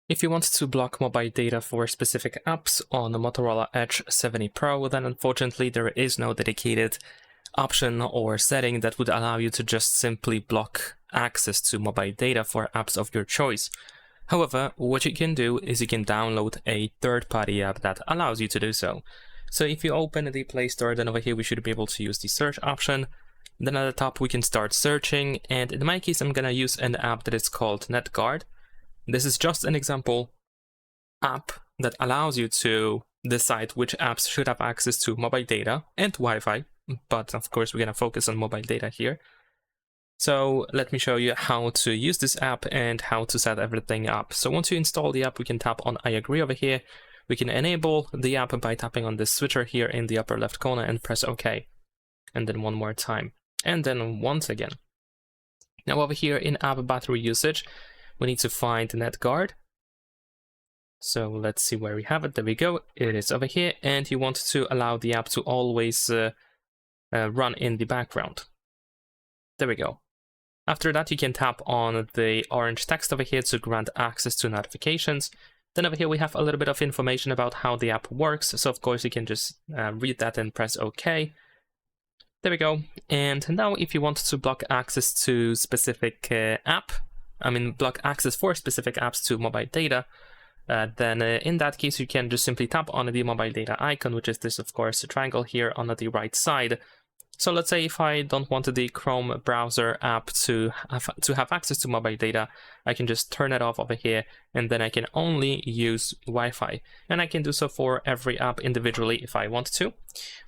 If you want to block mobile data for specific apps on the Motorola Edge 70 Pro, then unfortunately there is no dedicated option or setting that would allow you to just simply block access to mobile data for apps of your choice. However, what you can do is you can download a third-party app that allows you to do so. So if you open the Play Store, then over here we should be able to use the search option. Then at the top we can start searching, and in my case I'm gonna use an app that is called NetGuard. This is just an example app that allows you to decide which apps should have access to mobile data and Wi-Fi, but of course we're going to focus on mobile data here. So let me show you how to use this app and how to set everything up. So once you install the app, we can tap on I agree over here. We can enable the app by tapping on this switcher here in the upper left corner and press OK. And then one more time. And then once again. Now over here in app battery usage, we need to find NetGuard. So let's see where we have it. There we go. It is over here. And you want to allow the app to always run in the background. There we go. After that, you can tap on the orange text over here to grant access to notifications. Then over here, we have a little bit of information about how the app works. So of course, you can just read that and press OK. There we go. And now if you want to block access to specific block access for specific apps to mobile data, then in that case, you can just simply tap on the mobile data icon, which is this, of course, triangle here on the right side. So let's say if I don't want the Chrome browser app to have access to mobile data, I can just turn it off over here, and then I can only use Wi-Fi. And I can do so for every app individually if I want to.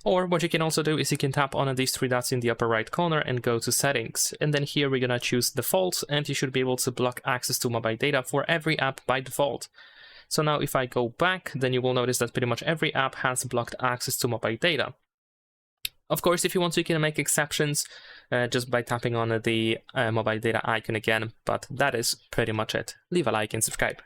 Or what you can also do is you can tap on these three dots in the upper right corner and go to settings. And then here we're gonna choose default, and you should be able to block access to mobile data for every app by default. So now if I go back, then you will notice that pretty much every app has blocked access to mobile data. Of course, if you want to, you can make exceptions just by tapping on the mobile data icon again, but that is pretty much it. Leave a like and subscribe.